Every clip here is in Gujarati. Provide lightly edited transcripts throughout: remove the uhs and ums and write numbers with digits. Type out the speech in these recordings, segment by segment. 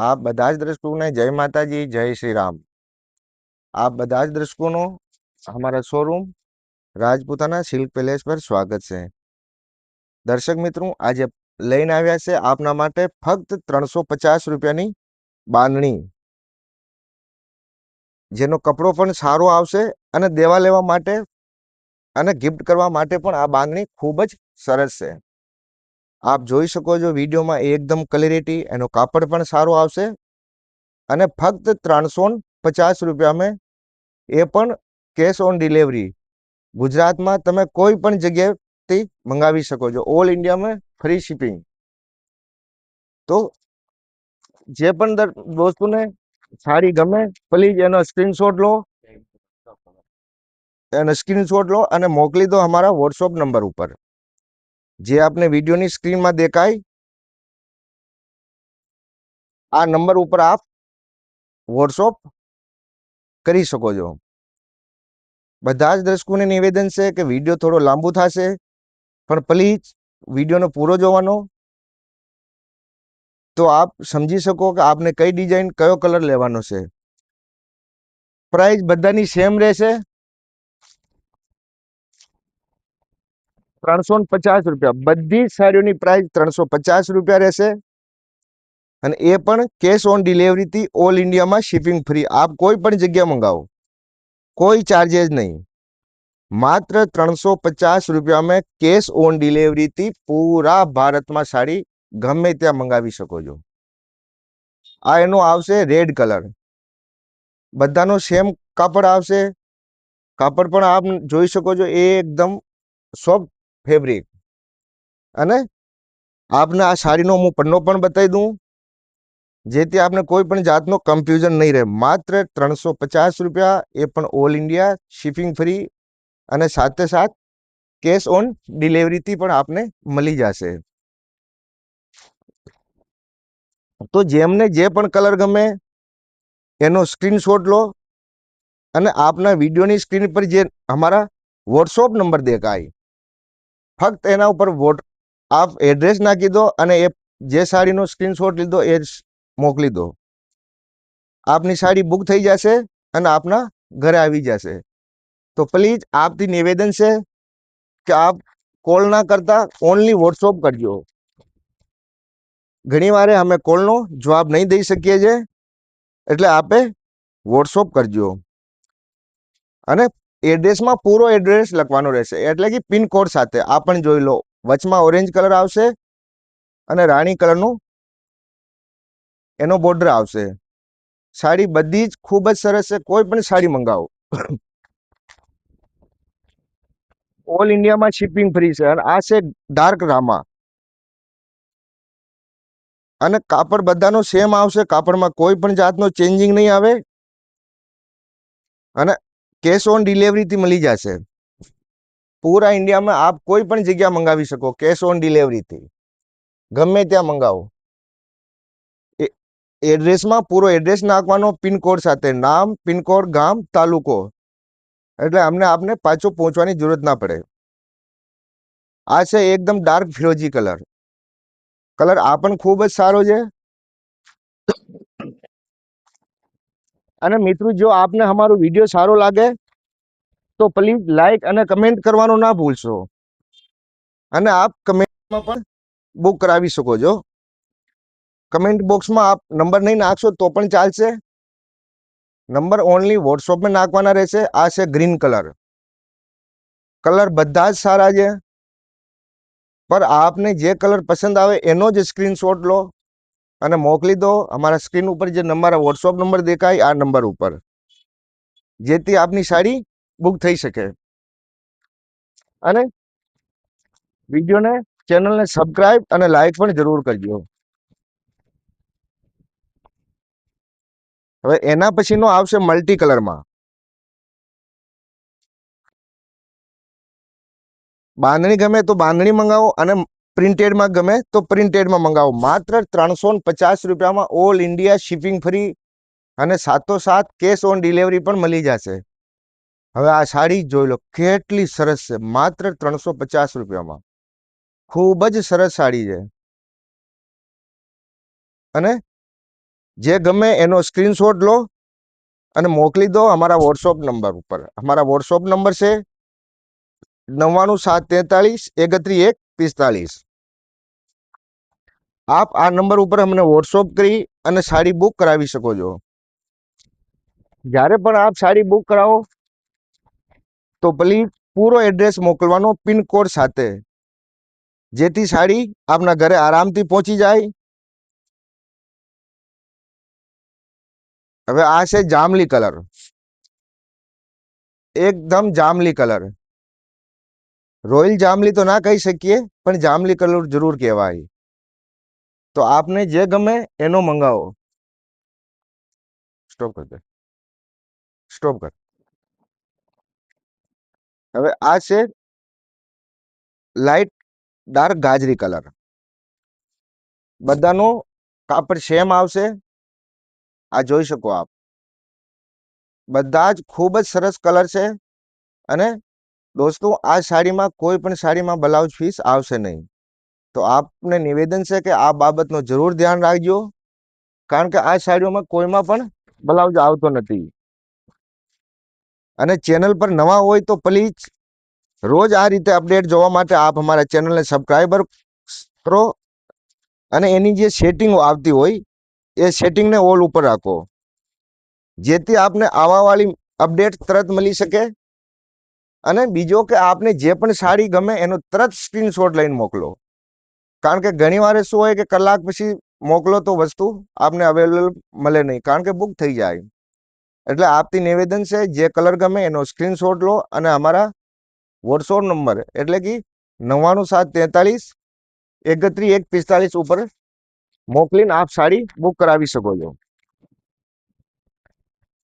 आप બધા જ દર્શકોને જય માતાજી, જય શ્રી રામ। आप બધા જ દર્શકોનો हमारा शोरूम રાજપૂતાના સિલ્ક પેલેસ પર સ્વાગત છે। દર્શક મિત્રો, આજે લઈને આવ્યા છે આપના માટે ફક્ત 350 રૂપિયાની બાંધણી, જેનો કપડો પણ સારો આવશે અને દેવા લેવા માટે અને ગિફ્ટ કરવા માટે પણ આ બાંધણી ખૂબ જ સરસ છે। આપ જોઈ શકો છો વિડીયોમાં એકદમ ક્લેરિટી, એનો કાપડ પણ સારો આવશે અને ફક્ત 350 રૂપિયામાં, એ પણ કેશ ઓન ડિલિવરી। ગુજરાતમાં તમે કોઈ પણ જગ્યાએથી મંગાવી શકો છો, ઓલ ઇન્ડિયામાં ફ્રી શિપિંગ। તો જે પણ દોસ્તોને સાડી ગમે, પ્લીઝ એનો સ્ક્રીનશોટ લો અને મોકલી દો हमारा व्हाट्सएप नंबर ઉપર, જે આપને વિડીયોની સ્ક્રીનમાં દેખાય આ નંબર ઉપર આપ व्हाट्सएप કરી શકો છો। બધા જ દર્શકોને નિવેદન છે કે વિડીયો થોડો લાંબુ થશે, પણ પ્લીઝ વિડીયોનો પૂરો જોવાનો, તો આપ સમજી શકો કે આપને કઈ ડિઝાઇન, કયો કલર લેવાનો છે। પ્રાઇસ બધાની સેમ રહેશે, 350 રૂપિયા। બધી સાડીઓની પ્રાઇસ 350 રૂપિયા રહેશે અને એ પણ કેશ ઓન ડિલિવરી થી ઓલ ઇન્ડિયામાં શિપિંગ ફ્રી। આપ કોઈ પણ જગ્યા મંગાવો, કોઈ ચાર્जेस નહીં, માત્ર 350 રૂપિયામાં કેશ ઓન ડિલિવરી થી પૂરા ભારતમાં સાડી ગમે ત્યાં મંગાવી શકો છો। આ એનો આવશે રેડ કલર, બધાનો સેમ કાપડ આવશે। કાપડ પણ આપ જોઈ શકો છો, એકદમ સોફ્ટ ફેબ્રિક। અને આપને આ સાડીનો હું પન્નો પણ બતાવી દઉં, જેથી આપને કોઈ પણ જાતનો કન્ફ્યુઝન નહીં રહે। માત્ર 350 રૂપિયા, એ પણ ઓલ ઇન્ડિયા શિપિંગ ફ્રી અને સાથે સાથ કેશ ઓન ડિલિવરીથી પણ આપને મળી જશે। તો જેમને જે પણ કલર ગમે એનો સ્ક્રીનશોટ લો અને આપના વિડીયોની સ્ક્રીન પર જે हमारा व्हाट्सएप नंबर દેખાય, ફક્ત એના ઉપર આપ એડ્રેસ નાખી દો અને એ જે સાડીનો સ્ક્રીનશોટ લીધો એ મોકલી દો। આપની સાડી બુક થઈ જશે અને આપના ઘરે આવી જશે। તો પ્લીઝ આપથી નિવેદન છે કે આપ કોલ ના કરતા ઓનલી व्हाट्सएप કરજો। ઘણી વાર અમે કોલનો જવાબ નહીં દઈ શકીએ છીએ, એટલે આપે व्हाट्सएप કરજો અને એડ્રેસમાં પૂરો એડ્રેસ લખવાનો રહેશે, એટલે કે પિન કોડ સાથે। આ પણ જોઈ લો, વચમાં ઓરેન્જ કલર આવશે અને રાણી કલરનું એનો બોર્ડર આવશે। સાડી બધી જ ખૂબ જ સરસ છે, કોઈ પણ સાડી મંગાવો ઓલ ઇન્ડિયામાં શિપિંગ ફ્રી છે। અને આ છે ડાર્ક રામા, અને કાપડ બધાનો સેમ આવશે, કાપડમાં કોઈ પણ જાતનો ચેન્જિંગ નહીં આવે અને કેશ ઓન ડિલિવરીથી મળી જશે। પૂરા ઇન્ડિયામાં આપ કોઈ પણ જગ્યા મંગાવી શકો કેશ ઓન ડિલિવરીથી, ગમે ત્યાં મંગાવો। એડ્રેસમાં પૂરો એડ્રેસ નાખવાનો પિનકોડ સાથે, નામ, પિનકોડ, ગામ, તાલુકો, એટલે અમને આપને પાછો પહોંચવાની જરૂરત ના પડે। આ છે એકદમ ડાર્ક ફિરોજી કલર, આ પણ ખૂબ જ સારો છે। અને મિત્રો, જો આપને અમારો વિડીયો સારો લાગે તો પ્લીઝ લાઈક અને કમેન્ટ કરવાનું ના ભૂલશો, અને આપ કમેન્ટમાં પણ બુક કરાવી શકો છો। કમેન્ટ બોક્સમાં આપ નંબર નહીં નાખશો તો પણ ચાલશે, નંબર ઓનલી व्हाट्सएप નાખવાના રહેશે। આ છે ગ્રીન કલર, બધા જ સારા છે, પર આપને જે કલર પસંદ આવે એનો જ સ્ક્રીનશોટ લો અને મોકલી દો અમારા સ્ક્રીન ઉપર જે व्हाट्सएप નંબર દેખાય આ નંબર ઉપર, જેથી આપની સાડી બુક થઈ શકે। અને વિડીયોને, ચેનલને સબસ્ક્રાઇબ અને લાઈક પણ જરૂર કરજો। હવે એના પછીનો આવશે મલ્ટી કલરમાં। બાંધણી ગમે તો બાંધણી મંગાવો અને પ્રિન્ટેડમાં ગમે તો પ્રિન્ટેડમાં મંગાવો। માત્ર 350 રૂપિયામાં ઓલ ઇન્ડિયા શિપિંગ ફ્રી અને સાથોસાથ કેશ ઓન ડિલિવરી પણ મળી જશે। હવે આ સાડી જોઈ લો, કેટલી સરસ છે, માત્ર 350 રૂપિયામાં। ખૂબ જ સરસ સાડી છે, અને જે ગમે એનો સ્ક્રીનશોટ લો અને મોકલી દો અમારા વોટ્સઅપ નંબર ઉપર. અમારા વોટ્સઅપ નંબર છે 9973313145. આપ આ નંબર ઉપર અમને વોટ્સઅપ કરી અને સાડી બુક કરાવી શકો છો. જ્યારે પણ આપ સાડી બુક કરાવો તો પ્લીઝ પૂરો એડ્રેસ મોકલવાનો પિનકોડ સાથે, જેથી સાડી આપના ઘરે આરામથી પહોંચી જાય. હવે આ છે જાંબલી કલર, એકદમ જાંબલી કલર. રોયલ જાંબલી તો ના કહી શકીએ, પણ જાંબલી કલર જરૂર કહેવાય. તો આપને જે ગમે એનો મંગાવો. સ્ટોપ કર દે, સ્ટોપ કર. હવે આ છે લાઈટ ડાર્ક ગાજરી કલર. બધાનું કાપડ સેમ આવશે. આ જોઈ શકો આપ, બધા જ ખૂબ જ સરસ કલર છે. અને દોસ્તો આ સાડીમાં કોઈ પણ સાડીમાં બ્લાઉઝ પીસ આવશે નહીં. તો આપને નિવેદન છે કે આ બાબતનો જરૂર ધ્યાન રાખજો, કારણ કે આ સાડીઓમાં કોઈમાં પણ બ્લાઉઝ આવતો નથી. અને ચેનલ પર નવા હોય તો પ્લીઝ રોજ આ રીતે અપડેટ જોવા માટે આપ અમારા ચેનલને સબસ્ક્રાઈબર કરો અને એની જે સેટિંગો આવતી હોય એ સેટિંગને ઓલ ઉપર રાખો, જેથી આપને આવાવાળી અપડેટ તરત મળી શકે. અને બીજો કે આપને જે પણ સાડી ગમે એનો તરત સ્ક્રીનશોટ લઈને મોકલો, કારણ કે ઘણી વાર શું હોય કે કલાક પછી મોકલો તો વસ્તુ આપને અવેલેબલ મળે નહીં, કારણ કે બુક થઈ જાય. એટલે આપથી નિવેદન છે જે કલર ગમે એનો સ્ક્રીનશોટ લો અને અમારા વોટ્સઅપ નંબર એટલે કે 9973313145 ઉપર મોકલીને આપ સાડી બુક કરાવી શકો છો.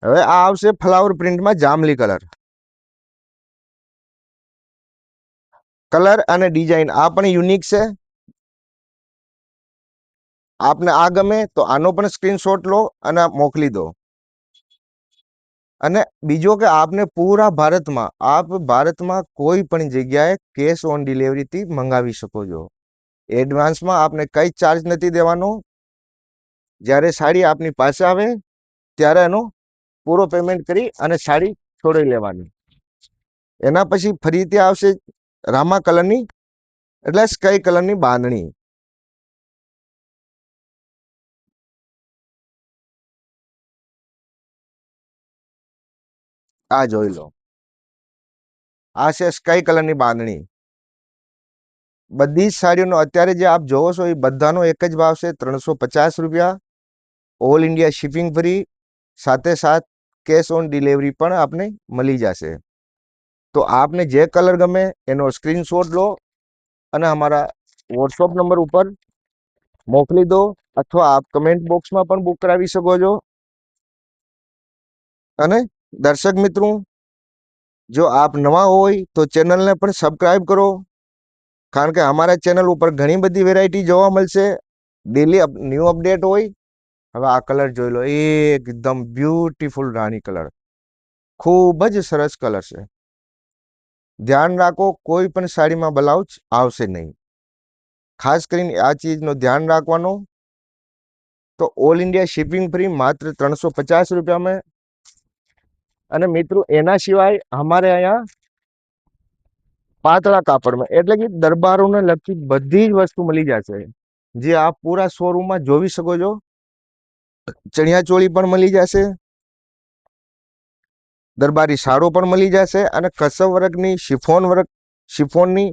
હવે આ આવશે ફ્લાવર પ્રિન્ટમાં જાંબલી કલર. કલર અને ડિઝાઇન આ પણ યુનિક છે. આપને આ ગમે તો આનો પણ સ્ક્રીનશોટ લો અને મોકલી દો. અને બીજો કે આપને પૂરા ભારતમાં કોઈ પણ જગ્યાએ કેશ ઓન ડિલિવરીથી મંગાવી શકો છો. એડવાન્સમાં આપને કઈ ચાર્જ નથી દેવાનો. જ્યારે સાડી આપની પાસે આવે ત્યારે એનો પૂરો પેમેન્ટ કરી અને સાડી છોડી લેવાની. એના પછી ફરીથી આવશે રામા કલરની એટલે સ્કાય કલરની બાંધણી. આ જોઈ લો, આ છે સ્કાય કલરની બાંધણી. બધી જ સાડીઓનો અત્યારે જે આપ જોવો છો એ બધાનો એક જ ભાવ છે 350 રૂપિયા. ઓલ ઇન્ડિયા શિપિંગ ફ્રી, સાથે સાથ કેશ ઓન ડિલિવરી પણ આપને મળી જશે. તો આપને જે કલર ગમે એનો સ્ક્રીનશોટ લો અને અમારા વોટ્સઅપ નંબર ઉપર મોકલી દો, અથવા આપ કમેન્ટ બોક્સમાં પણ બુક કરાવી શકો છો. અને દર્શક મિત્રો, જો આપ નવા હોય તો ચેનલને પણ સબસ્ક્રાઈબ કરો, કારણ કે અમારા ચેનલ ઉપર ઘણી બધી વેરાયટી જોવા મળશે. ડેલી ન્યૂ અપડેટ હોય. હવે આ કલર જોઈ લો, એકદમ બ્યુટીફુલ રાણી કલર, ખૂબ જ સરસ કલર છે. ધ્યાન રાખો કોઈ પણ સાડીમાં બ્લાઉઝ આવશે નહીં. ખાસ કરીને આ ચીજનો ધ્યાન રાખવાનો. તો ઓલ ઇન્ડિયા શિપિંગ ફ્રી માત્ર 350 રૂપિયામાં. અને મિત્રો એના સિવાય અમારે અહીંયા પાતળા કાપડમાં એટલે કે દરબારોને લગતી બધી જ વસ્તુ મળી જશે, જે આપ પૂરા શોરૂમમાં જોઈ શકો છો. ચણિયા ચોળી પણ મળી જશે, દરબારી સાડો પણ મળી જશે, અને કસબ વર્કની શિફોનની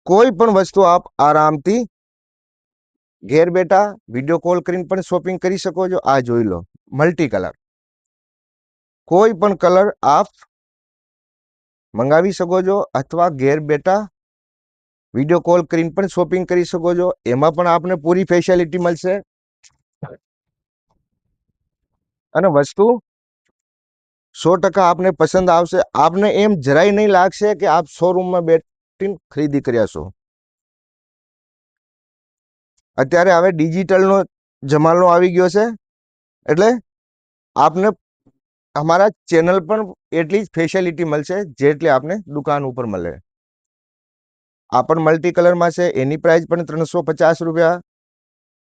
કોઈ પણ વસ્તુ આપ આરામથી ઘેર બેઠા વિડીયો કોલ કરીને પણ શોપિંગ કરી શકો છો. આ જોઈ લો, મલ્ટી કલર, કોઈ પણ કલર આપ મંગાવી શકો છો, અથવા ઘેર બેઠા વિડીયો કોલ કરીને પણ શોપિંગ કરી શકો છો. એમાં પણ આપને પૂરી ફેસિલિટી મળશે. અને વસ્તુ 100% આપને પસંદ આવશે. આપને એમ જરાય નહીં લાગશે કે આપ શોરૂમમાં બેઠીને ખરીદી કર્યા છો. અત્યારે હવે ડિજિટલનો જમાનો આવી ગયો છે, એટલે આપને અમારા ચેનલ પર એટલી જ ફેસિલિટી મળશે જેટલી આપને દુકાન ઉપર મળે. આ પણ મલ્ટી કલરમાં છે, એની પ્રાઇસ પણ 350 રૂપિયા.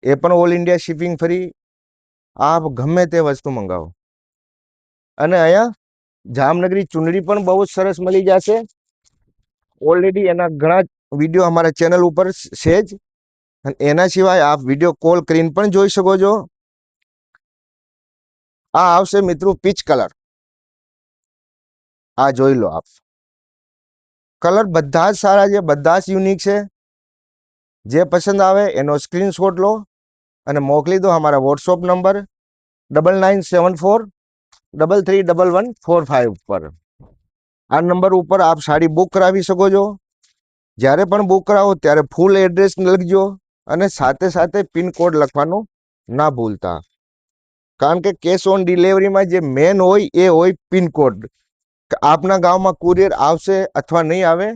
એ પણ ઓલ ઇન્ડિયા શિપિંગ ફ્રી. આપ ગમે તે વસ્તુ મંગાવો. અને અહીંયા જામનગરી ચુંદડી પણ બહુ જ સરસ મળી જશે. ઓલરેડી એના ઘણા વિડીયો અમારા ચેનલ ઉપર છે જ. અને એના સિવાય આપ વિડીયો કોલ કરીને પણ જોઈ શકો છો. આ આવશે મિત્રો પીચ કલર. આ જોઈ લો આપ. કલર બધા જ સારા છે, બધા જ યુનિક છે. જે પસંદ આવે એનો સ્ક્રીનશોટ લો અને મોકલી દો અમારા વોટ્સઅપ નંબર 9974331145 પર. આ નંબર ઉપર આપ સાડી બુક કરાવી શકો છો. જ્યારે પણ બુક કરાવો ત્યારે ફૂલ એડ્રેસ લખજો અને સાથે સાથે પિનકોડ લખવાનું ના ભૂલતા. કારણ કે કેશ ઓન ડિલિવરીમાં જે મેન હોય એ હોય પિનકોડ. આપના ગામમાં કુરિયર આવશે અથવા નહીં આવે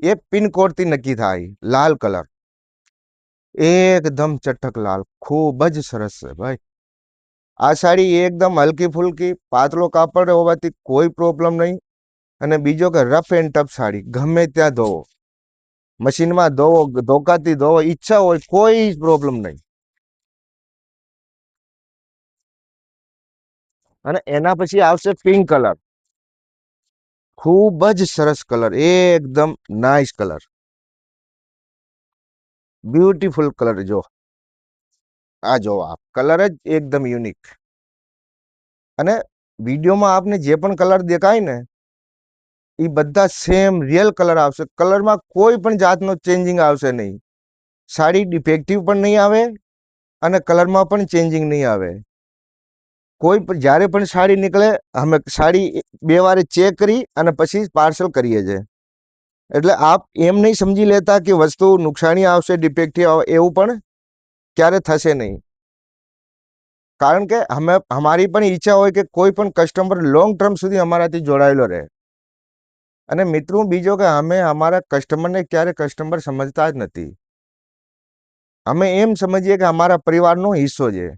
એ પિનકોડથી નક્કી થાય. લાલ કલર એકદમ ચટક લાલ, ખૂબ જ સરસ છે ભાઈ. આ સાડી એકદમ હલકી ફુલકી પાતળો કાપડ હોવાથી કોઈ પ્રોબ્લેમ નહીં. અને બીજો કે રફ એન્ડ ટફ સાડી ગમે ત્યાં ધોવો, મશીનમાં ધોવો, ધોકાથી ધોવો, ઈચ્છા હોય કોઈ પ્રોબ્લેમ નહીં. અને એના પછી આવશે પિંક કલર. ખૂબ જ સરસ કલર, એકદમ નાઇસ કલર, બ્યુટીફુલ કલર. જો આ જો આપ કલર જ એકદમ યુનિક. અને વિડીયોમાં આપને જે પણ કલર દેખાય ને એ બધા સેમ રિયલ કલર આવશે. કલરમાં કોઈ પણ જાતનો ચેન્જિંગ આવશે નહીં. સાડી ડિફેક્ટિવ પણ નહીં આવે અને કલરમાં પણ ચેન્જિંગ નહીં આવે. કોઈ પણ જ્યારે પણ સાડી નીકળે અમે સાડી 2 વાર ચેક કરી અને પછી પાર્સલ કરીએ છીએ. એટલે આપ એમ નહીં સમજી લેતા કે વસ્તુ નુકસાની આવશે, ડિફેક્ટિવ આવે, એવું પણ ક્યારે થશે નહીં. કારણ કે અમારી પણ ઈચ્છા હોય કે કોઈ પણ કસ્ટમર લોંગ ટર્મ સુધી અમારાથી જોડાયેલો રહે. અને મિત્રો બીજો કે અમે અમારા કસ્ટમરને ક્યારે કસ્ટમર સમજતા જ નથી. અમે એમ સમજીએ કે અમારા પરિવારનો હિસ્સો છે.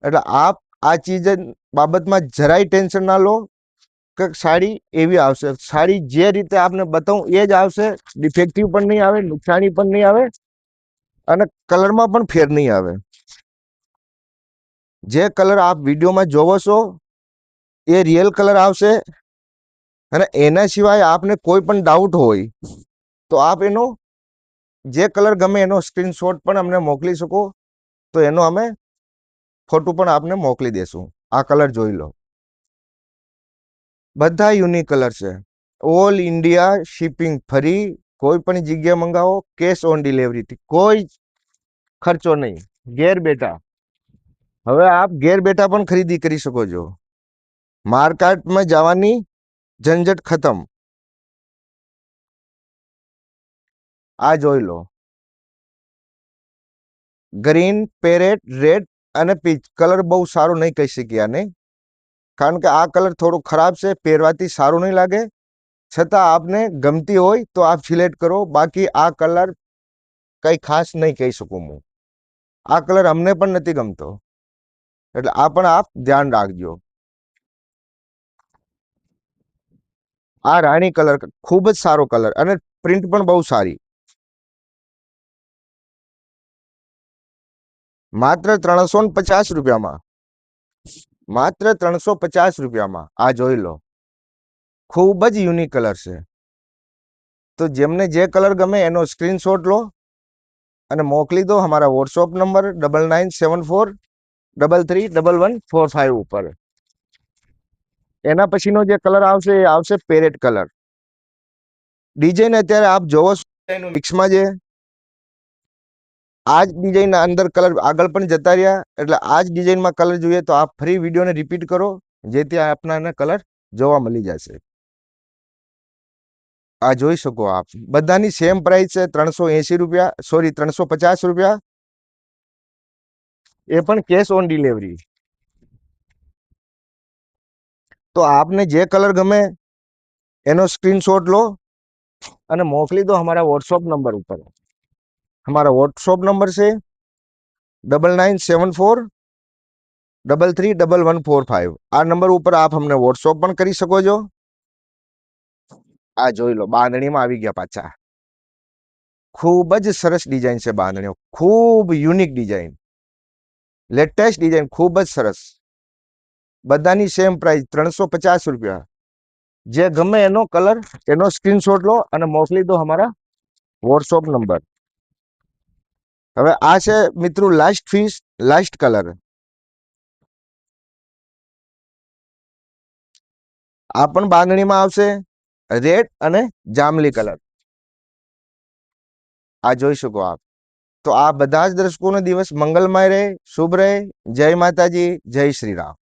એટલે આપ આ ચીજ બાબતમાં જરાય ટેન્શન ના લો કે સાડી એવી આવશે. સાડી જે રીતે આપને બતાવું એ જ આવશે. ડિફેક્ટિવ પણ નહીં આવે, નુકસાની પણ નહીં આવે અને કલરમાં પણ ફેર નહીં આવે. જે કલર આપ વિડીયોમાં જોવો છો એ રિયલ કલર આવશે. અને એના સિવાય આપને કોઈ પણ ડાઉટ હોય તો આપ એનો જે કલર ગમે એનો સ્ક્રીનશોટ પણ અમને મોકલી શકો. તો એનો અમે ફોટો પણ આપને મોકલી દેશું. આ કલર જોઈ લો. બધા યુનિક કલર છે. All India shipping free. કોઈ પણ જગ્યાએ મંગાવો, કેશ ઓન ડિલિવરીથી, કોઈ ખર્ચો નહીં, ઘેર બેઠા. હવે આપ ઘેર બેઠા પણ ખરીદી કરી શકો છો. માર્કેટમાં જવાની ઝંઝટ ખતમ. આ જોઈ લો. ગ્રીન, પેરેટ, રેડ અને પીચ કલર બહુ સારું નહીં કહી શકીએ આને. કારણ કે આ કલર થોડું ખરાબ છે, પહેરવાથી સારું નહીં લાગે. છતાં આપને ગમતી હોય તો આપ સિલેક્ટ કરો. બાકી આ કલર કઈ ખાસ નહીં કહી શકું હું. આ કલર અમને પણ નથી ગમતો. એટલે આ પણ આપ ધ્યાન રાખજો. આ રાણી કલર ખૂબ જ સારો કલર અને પ્રિન્ટ પણ બહુ સારી. માત્ર 350 રૂપિયામાં. માત્ર 350 રૂપિયામાં. આ જોઈ લો. ખૂબ જ યુનિક કલર છે. તો જેમને જે કલર ગમે એનો સ્ક્રીનશોટ લો અને મોકલી દો અમારા વોટ્સઅપ નંબર 9974331145 ઉપર. એના પછીનો જે કલર આવશે એ આવશે પેરેટ કલર. ડિઝાઇન અત્યારે આપ જોવો છો એનું મિક્સમાં છે. આ જ ડિઝાઇનના અંદર કલર આગળ પણ જતા રહ્યા. એટલે આ જ ડિઝાઇનમાં કલર જોઈએ તો આપ ફરી વિડીયોને રિપીટ કરો, જેથી આપના કલર જોવા મળી જશે. આ જોઈ શકો આપ. બધાની સેમ પ્રાઇસ છે 380 રૂપિયા, સોરી 350 રૂપિયા. એ પણ કેશ ઓન ડિલિવરી. તો આપને જે કલર ગમે એનો સ્ક્રીનશોટ લો અને મોકલી દો અમારા વોટ્સઅપ નંબર ઉપર. हमारा व्हाट्सअप नंबर से 9974331145. આ નંબર ઉપર આપ અમને વોટ્સઅપ પણ કરી શકો છો. આ જોઈ લો બાંધણીમાં આવી ગયા પાછા. ખૂબ જ સરસ ડિઝાઇન છે બાંધણીઓ, ખૂબ યુનિક ડિઝાઇન, લેટેસ્ટ ડિઝાઇન, ખૂબ જ સરસ. બધાની સેમ પ્રાઇસ 350 રૂપિયા. જે ગમે એનો કલર, એનો સ્ક્રીનશોટ લો અને મોકલી દો અમારા વોટ્સઅપ નંબર. હવે આ છે મિત્રો લાસ્ટ પીસ, લાસ્ટ કલર. આ પણ બાંધણીમાં આવશે રેડ અને જાંબલી કલર. આ જોઈ શકો આપ. તો આ બધા જ દર્શકોનો દિવસ મંગલમય રહે, શુભ રહે. જય માતાજી, જય શ્રી રામ.